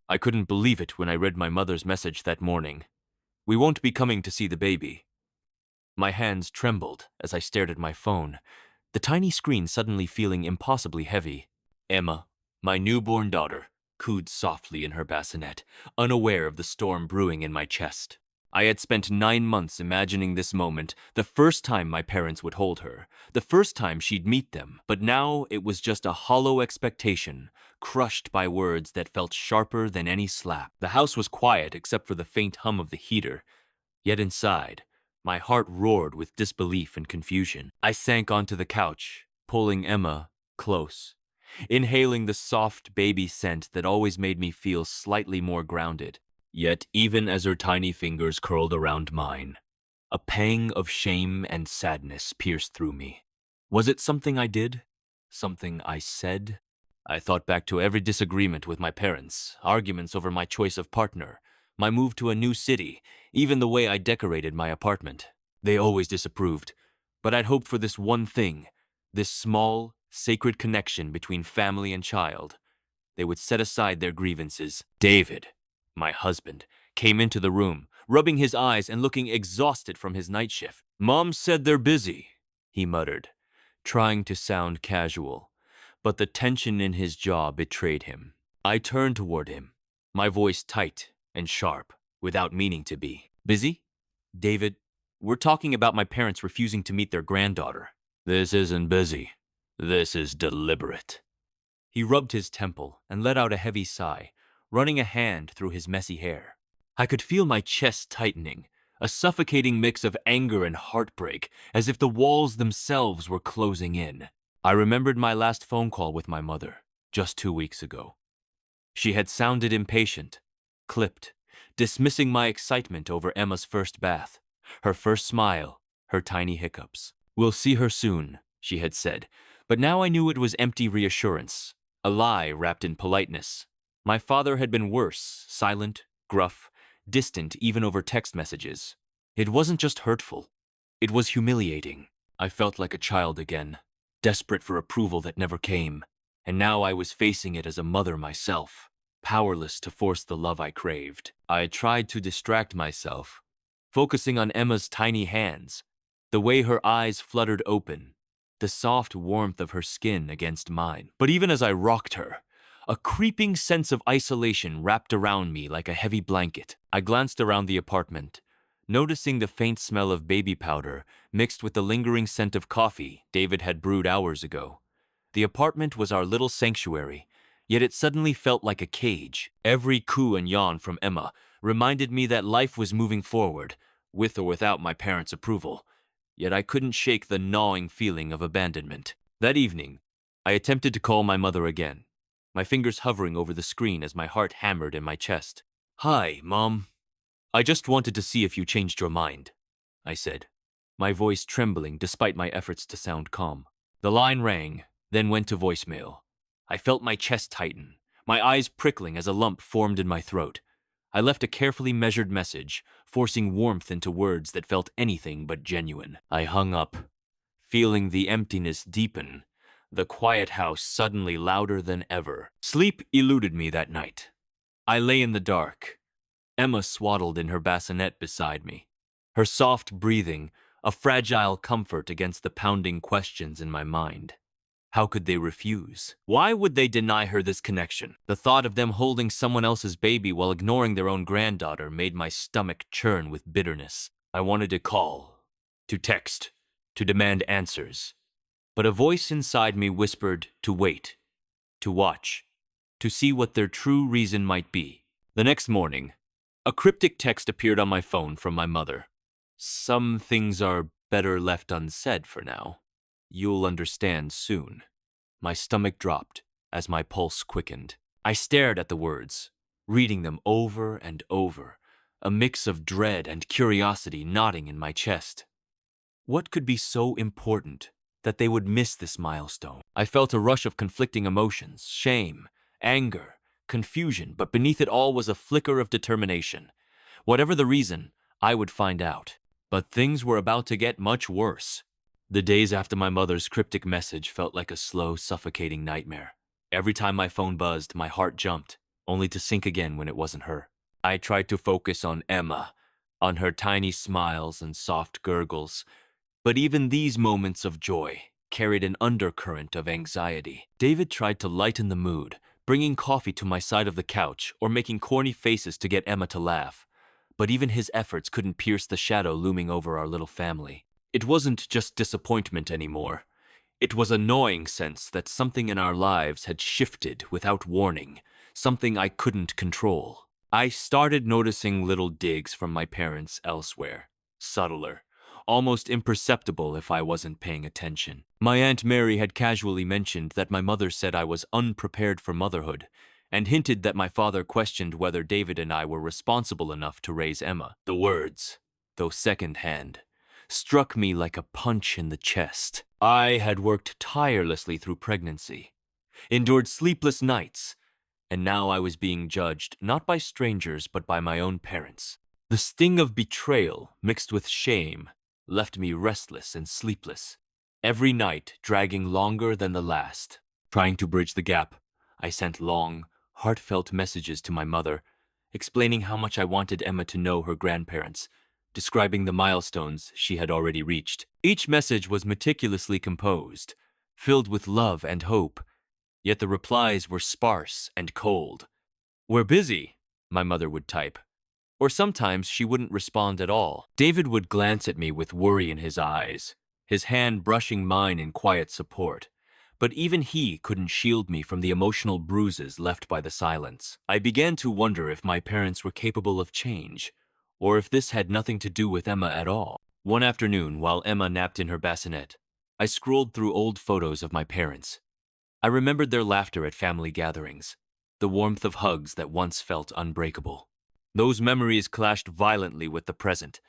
I couldn't believe it when I read my mother's message that morning. We won't be coming to see the baby. My hands trembled as I stared at my phone, the tiny screen suddenly feeling impossibly heavy. Emma, my newborn daughter, cooed softly in her bassinet, unaware of the storm brewing in my chest. I had spent 9 months imagining this moment, the first time my parents would hold her, the first time she'd meet them, but now it was just a hollow expectation, crushed by words that felt sharper than any slap. The house was quiet except for the faint hum of the heater, yet inside, my heart roared with disbelief and confusion. I sank onto the couch, pulling Emma close, inhaling the soft baby scent that always made me feel slightly more grounded. Yet even as her tiny fingers curled around mine, a pang of shame and sadness pierced through me. Was it something I did? Something I said? I thought back to every disagreement with my parents, arguments over my choice of partner, my move to a new city, even the way I decorated my apartment. They always disapproved, but I'd hoped for this one thing, this small, sacred connection between family and child. They would set aside their grievances. David, my husband, came into the room, rubbing his eyes and looking exhausted from his night shift. "Mom said they're busy," he muttered, trying to sound casual, but the tension in his jaw betrayed him. I turned toward him, my voice tight and sharp, without meaning to be. "Busy? David, we're talking about my parents refusing to meet their granddaughter." "This isn't busy. This is deliberate." He rubbed his temple and let out a heavy sigh, running a hand through his messy hair. I could feel my chest tightening, a suffocating mix of anger and heartbreak, as if the walls themselves were closing in. I remembered my last phone call with my mother, just 2 weeks ago. She had sounded impatient, clipped, dismissing my excitement over Emma's first bath, her first smile, her tiny hiccups. "We'll see her soon," she had said, but now I knew it was empty reassurance, a lie wrapped in politeness. My father had been worse, silent, gruff, distant even over text messages. It wasn't just hurtful, it was humiliating. I felt like a child again, desperate for approval that never came, and now I was facing it as a mother myself, powerless to force the love I craved. I tried to distract myself, focusing on Emma's tiny hands, the way her eyes fluttered open, the soft warmth of her skin against mine. But even as I rocked her, a creeping sense of isolation wrapped around me like a heavy blanket. I glanced around the apartment, noticing the faint smell of baby powder mixed with the lingering scent of coffee David had brewed hours ago. The apartment was our little sanctuary, yet it suddenly felt like a cage. Every coo and yawn from Emma reminded me that life was moving forward, with or without my parents' approval. Yet I couldn't shake the gnawing feeling of abandonment. That evening, I attempted to call my mother again, my fingers hovering over the screen as my heart hammered in my chest. "Hi, Mom. I just wanted to see if you changed your mind," I said, my voice trembling despite my efforts to sound calm. The line rang, then went to voicemail. I felt my chest tighten, my eyes prickling as a lump formed in my throat. I left a carefully measured message, forcing warmth into words that felt anything but genuine. I hung up, feeling the emptiness deepen, the quiet house suddenly louder than ever. Sleep eluded me that night. I lay in the dark, Emma swaddled in her bassinet beside me, her soft breathing a fragile comfort against the pounding questions in my mind. How could they refuse? Why would they deny her this connection? The thought of them holding someone else's baby while ignoring their own granddaughter made my stomach churn with bitterness. I wanted to call, to text, to demand answers. But a voice inside me whispered to wait, to watch, to see what their true reason might be. The next morning, a cryptic text appeared on my phone from my mother. "Some things are better left unsaid for now. You'll understand soon." My stomach dropped as my pulse quickened. I stared at the words, reading them over and over, a mix of dread and curiosity knotting in my chest. What could be so important that they would miss this milestone? I felt a rush of conflicting emotions, shame, anger, confusion, but beneath it all was a flicker of determination. Whatever the reason, I would find out. But things were about to get much worse. The days after my mother's cryptic message felt like a slow, suffocating nightmare. Every time my phone buzzed, my heart jumped, only to sink again when it wasn't her. I tried to focus on Emma, on her tiny smiles and soft gurgles, but even these moments of joy carried an undercurrent of anxiety. David tried to lighten the mood, bringing coffee to my side of the couch or making corny faces to get Emma to laugh. But even his efforts couldn't pierce the shadow looming over our little family. It wasn't just disappointment anymore. It was a gnawing sense that something in our lives had shifted without warning, something I couldn't control. I started noticing little digs from my parents elsewhere, subtler, almost imperceptible if I wasn't paying attention. My Aunt Mary had casually mentioned that my mother said I was unprepared for motherhood, and hinted that my father questioned whether David and I were responsible enough to raise Emma. The words, though secondhand, struck me like a punch in the chest. I had worked tirelessly through pregnancy, endured sleepless nights, and now I was being judged not by strangers but by my own parents. The sting of betrayal, mixed with shame, left me restless and sleepless, every night dragging longer than the last. Trying to bridge the gap, I sent long, heartfelt messages to my mother, explaining how much I wanted Emma to know her grandparents, describing the milestones she had already reached. Each message was meticulously composed, filled with love and hope, yet the replies were sparse and cold. "We're busy," my mother would type, or sometimes she wouldn't respond at all. David would glance at me with worry in his eyes, his hand brushing mine in quiet support. But even he couldn't shield me from the emotional bruises left by the silence. I began to wonder if my parents were capable of change, or if this had nothing to do with Emma at all. One afternoon, while Emma napped in her bassinet, I scrolled through old photos of my parents. I remembered their laughter at family gatherings, the warmth of hugs that once felt unbreakable. Those memories clashed violently with the present,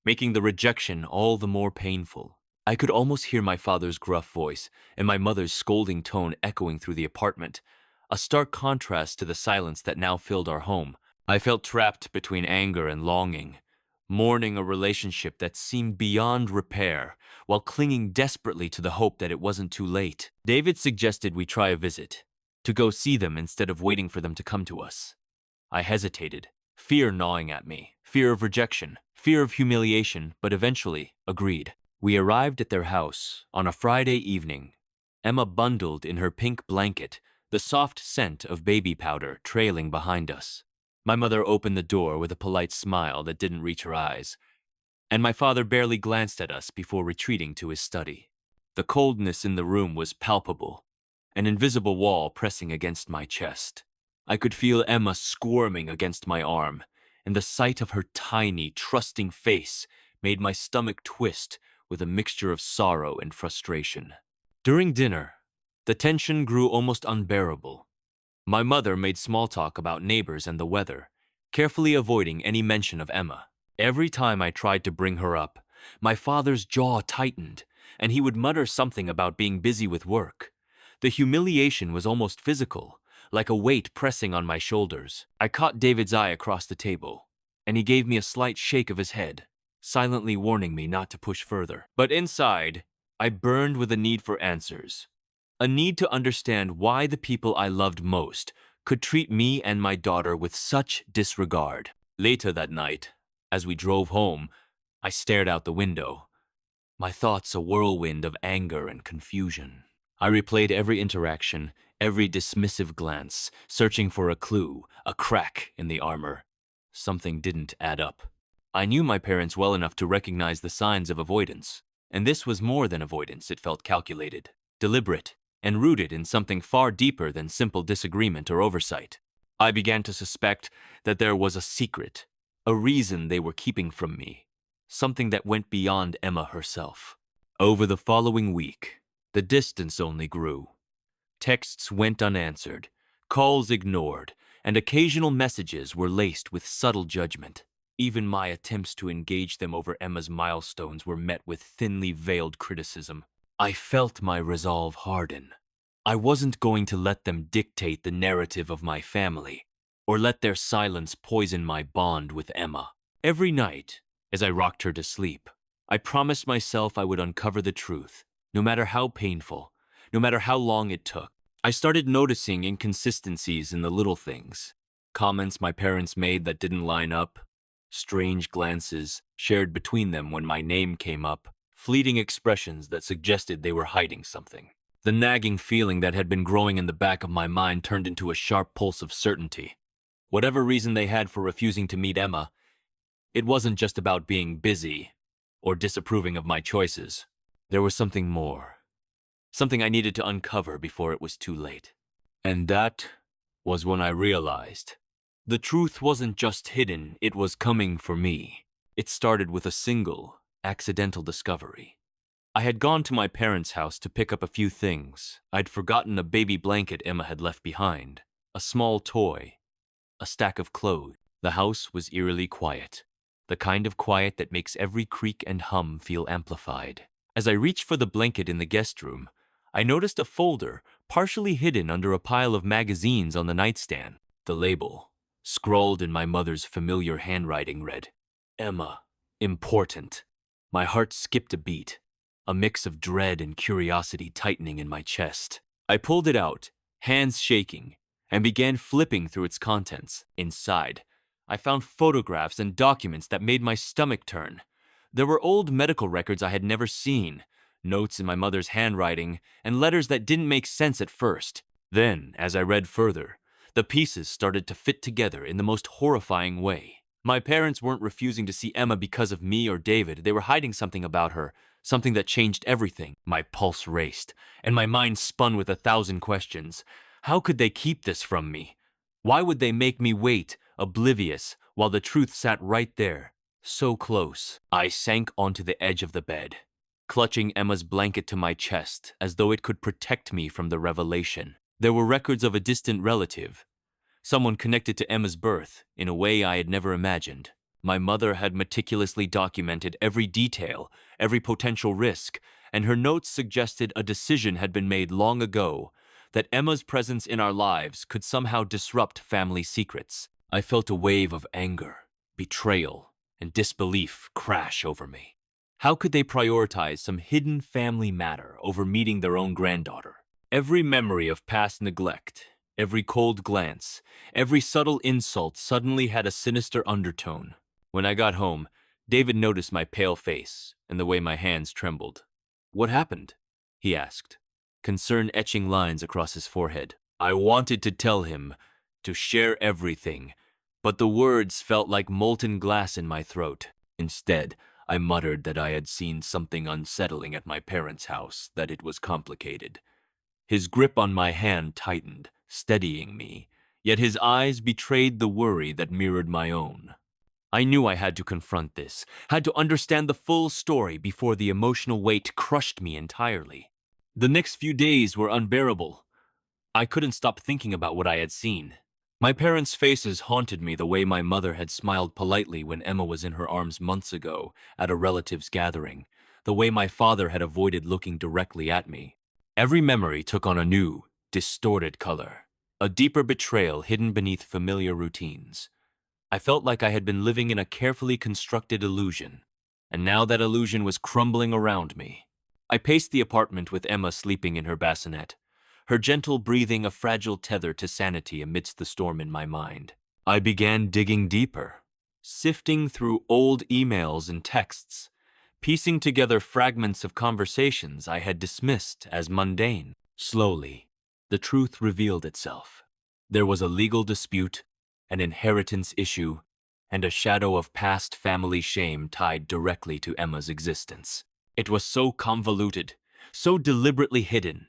making the rejection all the more painful. I could almost hear my father's gruff voice and my mother's scolding tone echoing through the apartment, a stark contrast to the silence that now filled our home. I felt trapped between anger and longing, mourning a relationship that seemed beyond repair, while clinging desperately to the hope that it wasn't too late. David suggested we try a visit, to go see them instead of waiting for them to come to us. I hesitated, fear gnawing at me, fear of rejection, fear of humiliation, but eventually agreed. We arrived at their house on a Friday evening, Emma bundled in her pink blanket, the soft scent of baby powder trailing behind us. My mother opened the door with a polite smile that didn't reach her eyes, and my father barely glanced at us before retreating to his study. The coldness in the room was palpable, an invisible wall pressing against my chest. I could feel Emma squirming against my arm, and the sight of her tiny, trusting face made my stomach twist with a mixture of sorrow and frustration. During dinner, the tension grew almost unbearable. My mother made small talk about neighbors and the weather, carefully avoiding any mention of Emma. Every time I tried to bring her up, my father's jaw tightened, and he would mutter something about being busy with work. The humiliation was almost physical, like a weight pressing on my shoulders. I caught David's eye across the table, and he gave me a slight shake of his head, silently warning me not to push further. But inside, I burned with a need for answers, a need to understand why the people I loved most could treat me and my daughter with such disregard. Later that night, as we drove home, I stared out the window, my thoughts a whirlwind of anger and confusion. I replayed every interaction, every dismissive glance, searching for a clue, a crack in the armor. Something didn't add up. I knew my parents well enough to recognize the signs of avoidance, and this was more than avoidance. It felt calculated, deliberate, and rooted in something far deeper than simple disagreement or oversight. I began to suspect that there was a secret, a reason they were keeping from me, something that went beyond Emma herself. Over the following week, the distance only grew. Texts went unanswered, calls ignored, and occasional messages were laced with subtle judgment. Even my attempts to engage them over Emma's milestones were met with thinly veiled criticism. I felt my resolve harden. I wasn't going to let them dictate the narrative of my family, or let their silence poison my bond with Emma. Every night, as I rocked her to sleep, I promised myself I would uncover the truth, no matter how painful, no matter how long it took. I started noticing inconsistencies in the little things. comments my parents made that didn't line up, strange glances shared between them when my name came up, fleeting expressions that suggested they were hiding something. The nagging feeling that had been growing in the back of my mind turned into a sharp pulse of certainty. Whatever reason they had for refusing to meet Emma, it wasn't just about being busy or disapproving of my choices. There was something more, something I needed to uncover before it was too late. And that was when I realized the truth wasn't just hidden, it was coming for me. It started with a single, accidental discovery. I had gone to my parents' house to pick up a few things. I'd forgotten a baby blanket Emma had left behind, a small toy, a stack of clothes. The house was eerily quiet, the kind of quiet that makes every creak and hum feel amplified. As I reached for the blanket in the guest room, I noticed a folder partially hidden under a pile of magazines on the nightstand. The label, scrawled in my mother's familiar handwriting, read, "Emma, important." My heart skipped a beat, a mix of dread and curiosity tightening in my chest. I pulled it out, hands shaking, and began flipping through its contents. Inside, I found photographs and documents that made my stomach turn. There were old medical records I had never seen, notes in my mother's handwriting, and letters that didn't make sense at first. Then, as I read further, the pieces started to fit together in the most horrifying way. My parents weren't refusing to see Emma because of me or David. They were hiding something about her, something that changed everything. My pulse raced, and my mind spun with 1,000 questions. How could they keep this from me? Why would they make me wait, oblivious, while the truth sat right there, so close? I sank onto the edge of the bed, clutching Emma's blanket to my chest as though it could protect me from the revelation. There were records of a distant relative, someone connected to Emma's birth in a way I had never imagined. My mother had meticulously documented every detail, every potential risk, and her notes suggested a decision had been made long ago, that Emma's presence in our lives could somehow disrupt family secrets. I felt a wave of anger, betrayal, and disbelief crash over me. How could they prioritize some hidden family matter over meeting their own granddaughter? Every memory of past neglect, every cold glance, every subtle insult suddenly had a sinister undertone. When I got home, David noticed my pale face and the way my hands trembled. "What happened?" he asked, concern etching lines across his forehead. I wanted to tell him, to share everything, but the words felt like molten glass in my throat. Instead, I muttered that I had seen something unsettling at my parents' house, that it was complicated. His grip on my hand tightened, steadying me, yet his eyes betrayed the worry that mirrored my own. I knew I had to confront this, had to understand the full story before the emotional weight crushed me entirely. The next few days were unbearable. I couldn't stop thinking about what I had seen. My parents' faces haunted me the way my mother had smiled politely when Emma was in her arms months ago at a relative's gathering, the way my father had avoided looking directly at me. Every memory took on a new, distorted color, a deeper betrayal hidden beneath familiar routines. I felt like I had been living in a carefully constructed illusion, and now that illusion was crumbling around me. I paced the apartment with Emma sleeping in her bassinet, her gentle breathing a fragile tether to sanity amidst the storm in my mind. I began digging deeper, sifting through old emails and texts, piecing together fragments of conversations I had dismissed as mundane. Slowly, the truth revealed itself. There was a legal dispute, an inheritance issue, and a shadow of past family shame tied directly to Emma's existence. It was so convoluted, so deliberately hidden,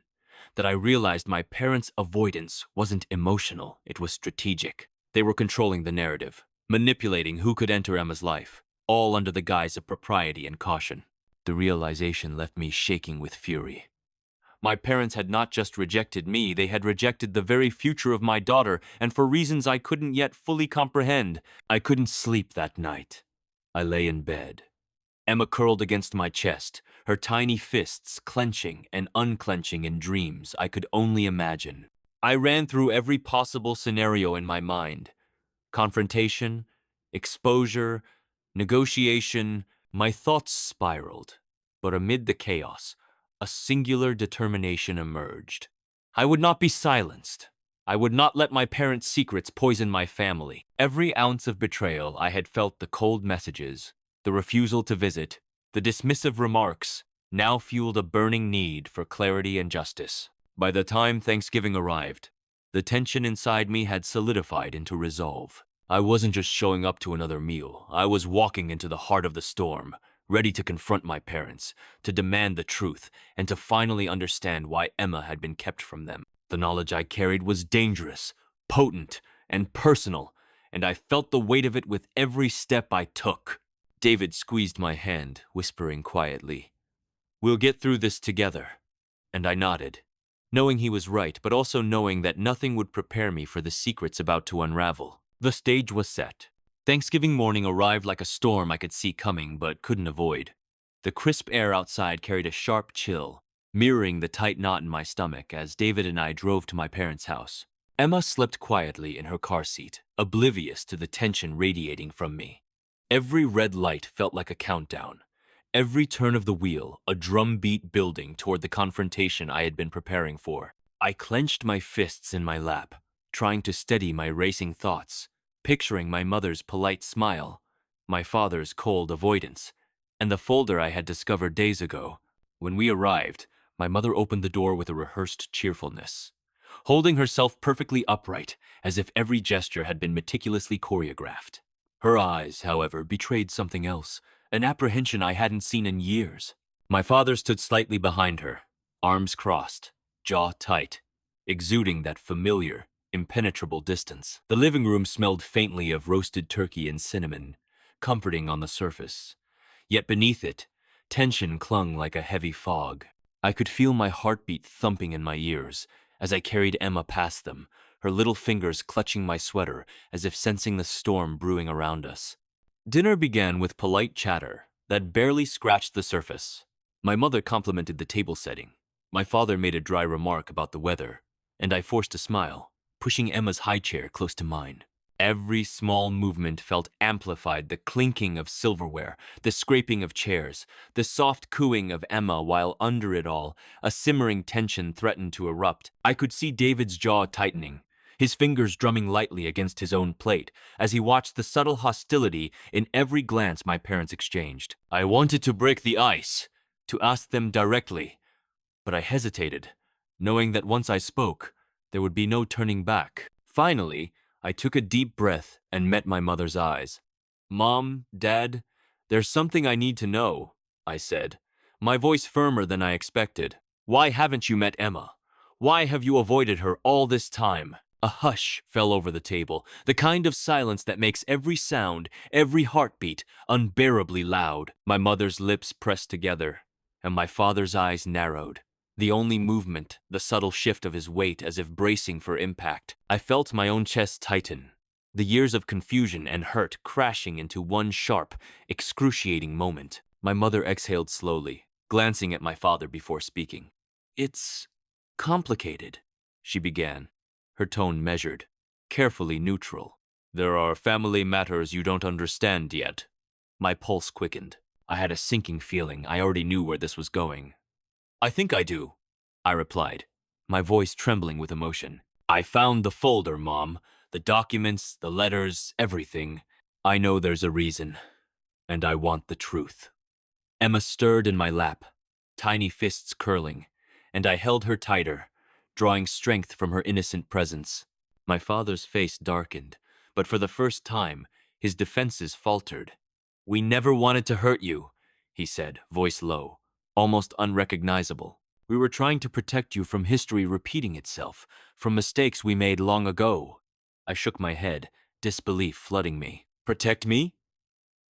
that I realized my parents' avoidance wasn't emotional, it was strategic. They were controlling the narrative, manipulating who could enter Emma's life, all under the guise of propriety and caution. The realization left me shaking with fury. My parents had not just rejected me, they had rejected the very future of my daughter, and for reasons I couldn't yet fully comprehend. I couldn't sleep that night. I lay in bed, Emma curled against my chest, her tiny fists clenching and unclenching in dreams I could only imagine. I ran through every possible scenario in my mind. Confrontation, exposure, negotiation. My thoughts spiraled, but amid the chaos, a singular determination emerged. I would not be silenced. I would not let my parents' secrets poison my family. Every ounce of betrayal I had felt, the cold messages, the refusal to visit, the dismissive remarks, now fueled a burning need for clarity and justice. By the time Thanksgiving arrived, the tension inside me had solidified into resolve. I wasn't just showing up to another meal. I was walking into the heart of the storm, ready to confront my parents, to demand the truth, and to finally understand why Emma had been kept from them. The knowledge I carried was dangerous, potent, and personal, and I felt the weight of it with every step I took. David squeezed my hand, whispering quietly, "We'll get through this together." And I nodded, knowing he was right, but also knowing that nothing would prepare me for the secrets about to unravel. The stage was set. Thanksgiving morning arrived like a storm I could see coming but couldn't avoid. The crisp air outside carried a sharp chill, mirroring the tight knot in my stomach as David and I drove to my parents' house. Emma slept quietly in her car seat, oblivious to the tension radiating from me. Every red light felt like a countdown. Every turn of the wheel, a drumbeat building toward the confrontation I had been preparing for. I clenched my fists in my lap, trying to steady my racing thoughts, picturing my mother's polite smile, my father's cold avoidance, and the folder I had discovered days ago. When we arrived, my mother opened the door with a rehearsed cheerfulness, holding herself perfectly upright, as if every gesture had been meticulously choreographed. Her eyes, however, betrayed something else, an apprehension I hadn't seen in years. My father stood slightly behind her, arms crossed, jaw tight, exuding that familiar, impenetrable distance. The living room smelled faintly of roasted turkey and cinnamon, comforting on the surface. Yet beneath it, tension clung like a heavy fog. I could feel my heartbeat thumping in my ears as I carried Emma past them, her little fingers clutching my sweater as if sensing the storm brewing around us. Dinner began with polite chatter that barely scratched the surface. My mother complimented the table setting. My father made a dry remark about the weather, and I forced a smile, pushing Emma's high chair close to mine. Every small movement felt amplified, the clinking of silverware, the scraping of chairs, the soft cooing of Emma, while under it all, a simmering tension threatened to erupt. I could see David's jaw tightening, his fingers drumming lightly against his own plate as he watched the subtle hostility in every glance my parents exchanged. I wanted to break the ice, to ask them directly, but I hesitated, knowing that once I spoke, there would be no turning back. Finally, I took a deep breath and met my mother's eyes. "Mom, Dad, there's something I need to know," I said, my voice firmer than I expected. "Why haven't you met Emma? Why have you avoided her all this time?" A hush fell over the table, the kind of silence that makes every sound, every heartbeat, unbearably loud. My mother's lips pressed together, and my father's eyes narrowed. The only movement, the subtle shift of his weight as if bracing for impact. I felt my own chest tighten, the years of confusion and hurt crashing into one sharp, excruciating moment. My mother exhaled slowly, glancing at my father before speaking. "It's complicated," she began, her tone measured, carefully neutral. "There are family matters you don't understand yet." My pulse quickened. I had a sinking feeling I already knew where this was going. "I think I do," I replied, my voice trembling with emotion. "I found the folder, Mom. The documents, the letters, everything. I know there's a reason, and I want the truth." Emma stirred in my lap, tiny fists curling, and I held her tighter, drawing strength from her innocent presence. My father's face darkened, but for the first time, his defenses faltered. "We never wanted to hurt you," he said, voice low, almost unrecognizable. "We were trying to protect you from history repeating itself, from mistakes we made long ago." I shook my head, disbelief flooding me. "Protect me?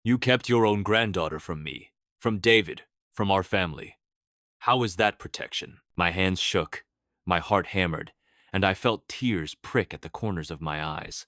You kept your own granddaughter from me, from David, from our family. How is that protection?" My hands shook, my heart hammered, and I felt tears prick at the corners of my eyes.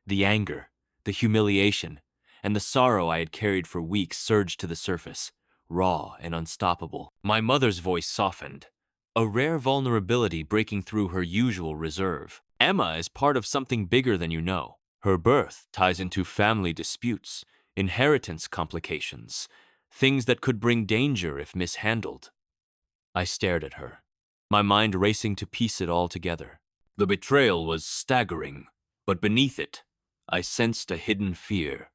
The anger, the humiliation, and the sorrow I had carried for weeks surged to the surface, raw and unstoppable. My mother's voice softened, a rare vulnerability breaking through her usual reserve. "Emma is part of something bigger than you know. Her birth ties into family disputes, inheritance complications, things that could bring danger if mishandled." I stared at her, my mind racing to piece it all together. The betrayal was staggering, but beneath it, I sensed a hidden fear,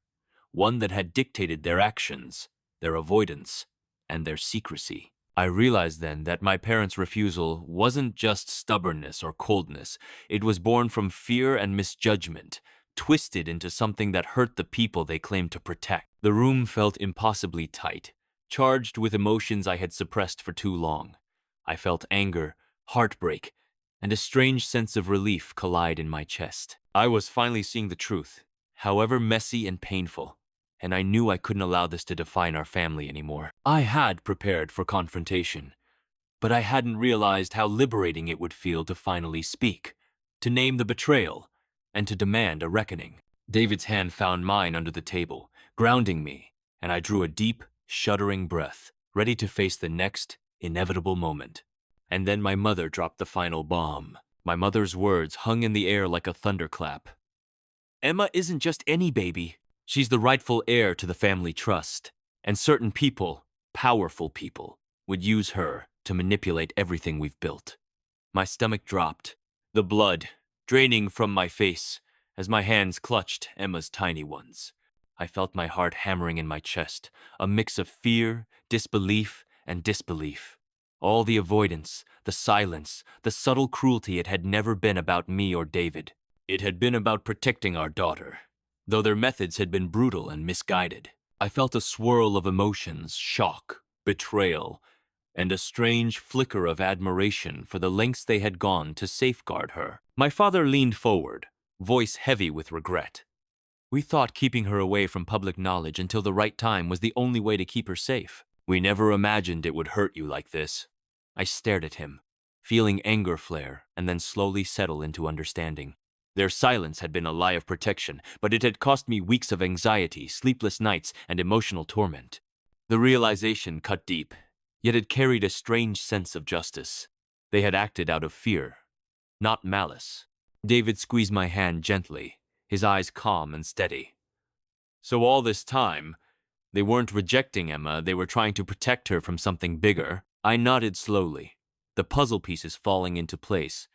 one that had dictated their actions, their avoidance, and their secrecy. I realized then that my parents' refusal wasn't just stubbornness or coldness. It was born from fear and misjudgment, twisted into something that hurt the people they claimed to protect. The room felt impossibly tight, charged with emotions I had suppressed for too long. I felt anger, heartbreak, and a strange sense of relief collide in my chest. I was finally seeing the truth, however messy and painful, and I knew I couldn't allow this to define our family anymore. I had prepared for confrontation, but I hadn't realized how liberating it would feel to finally speak, to name the betrayal, and to demand a reckoning. David's hand found mine under the table, grounding me, and I drew a deep, shuddering breath, ready to face the next inevitable moment. And then my mother dropped the final bomb. My mother's words hung in the air like a thunderclap. Emma isn't just any baby. She's the rightful heir to the family trust, and certain people, powerful people, would use her to manipulate everything we've built. My stomach dropped, the blood draining from my face as my hands clutched Emma's tiny ones. I felt my heart hammering in my chest, a mix of fear, disbelief, and disbelief. All the avoidance, the silence, the subtle cruelty, it had never been about me or David. It had been about protecting our daughter, though their methods had been brutal and misguided. I felt a swirl of emotions, shock, betrayal, and a strange flicker of admiration for the lengths they had gone to safeguard her. My father leaned forward, voice heavy with regret. We thought keeping her away from public knowledge until the right time was the only way to keep her safe. We never imagined it would hurt you like this. I stared at him, feeling anger flare and then slowly settle into understanding. Their silence had been a lie of protection, but it had cost me weeks of anxiety, sleepless nights, and emotional torment. The realization cut deep, yet it carried a strange sense of justice. They had acted out of fear, not malice. David squeezed my hand gently, his eyes calm and steady. So all this time, they weren't rejecting Emma, they were trying to protect her from something bigger. I nodded slowly, the puzzle pieces falling into place,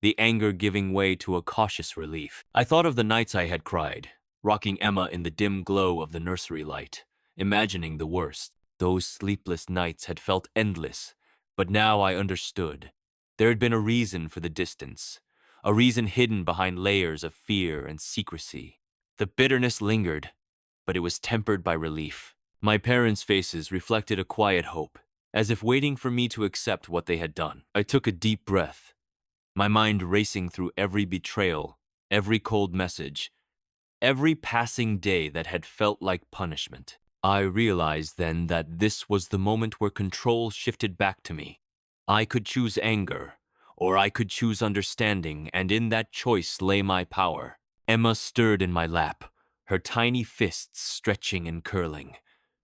the anger giving way to a cautious relief. I thought of the nights I had cried, rocking Emma in the dim glow of the nursery light, imagining the worst. Those sleepless nights had felt endless, but now I understood. There had been a reason for the distance, a reason hidden behind layers of fear and secrecy. The bitterness lingered, but it was tempered by relief. My parents' faces reflected a quiet hope, as if waiting for me to accept what they had done. I took a deep breath, my mind racing through every betrayal, every cold message, every passing day that had felt like punishment. I realized then that this was the moment where control shifted back to me. I could choose anger, or I could choose understanding, and in that choice lay my power. Emma stirred in my lap, her tiny fists stretching and curling,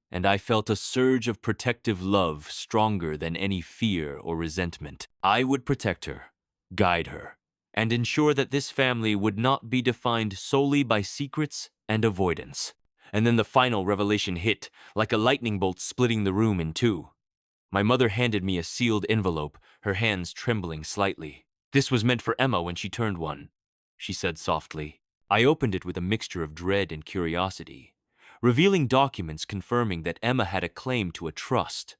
and I felt a surge of protective love stronger than any fear or resentment. I would protect her, guide her, and ensure that this family would not be defined solely by secrets and avoidance. And then the final revelation hit, like a lightning bolt splitting the room in two. My mother handed me a sealed envelope, her hands trembling slightly. "This was meant for Emma when she turned one," she said softly. I opened it with a mixture of dread and curiosity, revealing documents confirming that Emma had a claim to a trust,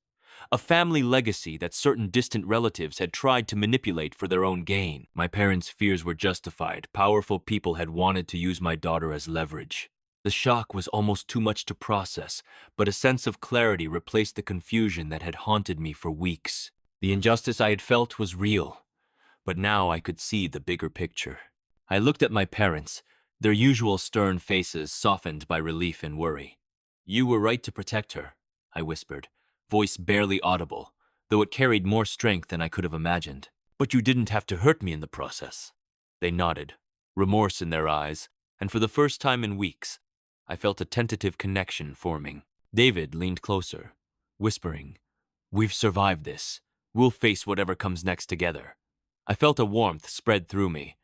a family legacy that certain distant relatives had tried to manipulate for their own gain. My parents' fears were justified. Powerful people had wanted to use my daughter as leverage. The shock was almost too much to process, but a sense of clarity replaced the confusion that had haunted me for weeks. The injustice I had felt was real, but now I could see the bigger picture. I looked at my parents, their usual stern faces softened by relief and worry. "You were right to protect her," I whispered, voice barely audible, though it carried more strength than I could have imagined. "But you didn't have to hurt me in the process." They nodded, remorse in their eyes, and for the first time in weeks, I felt a tentative connection forming. David leaned closer, whispering, "We've survived this. We'll face whatever comes next together." I felt a warmth spread through me,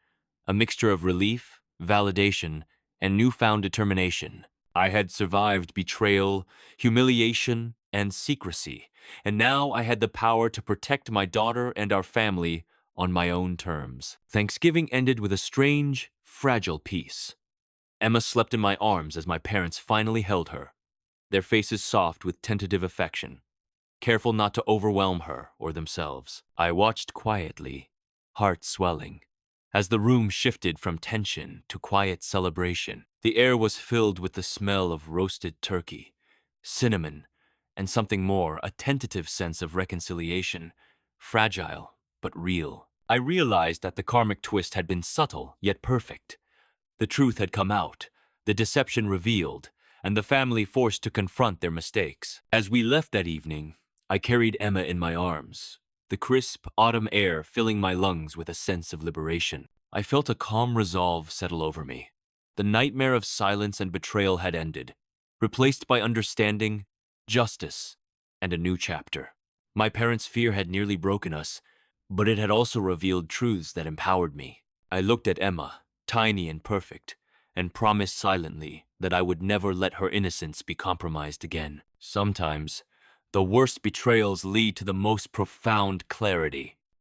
a mixture of relief, validation, and newfound determination. I had survived betrayal, humiliation, and secrecy, and now I had the power to protect my daughter and our family on my own terms. Thanksgiving ended with a strange, fragile peace. Emma slept in my arms as my parents finally held her, their faces soft with tentative affection, careful not to overwhelm her or themselves. I watched quietly, heart swelling, as the room shifted from tension to quiet celebration. The air was filled with the smell of roasted turkey, cinnamon, and something more, a tentative sense of reconciliation, fragile but real. I realized that the karmic twist had been subtle yet perfect. The truth had come out, the deception revealed, and the family forced to confront their mistakes. As we left that evening, I carried Emma in my arms, the crisp autumn air filling my lungs with a sense of liberation. I felt a calm resolve settle over me. The nightmare of silence and betrayal had ended, replaced by understanding, justice, and a new chapter. My parents' fear had nearly broken us, but it had also revealed truths that empowered me. I looked at Emma, tiny and perfect, and promised silently that I would never let her innocence be compromised again. Sometimes, the worst betrayals lead to the most profound clarity.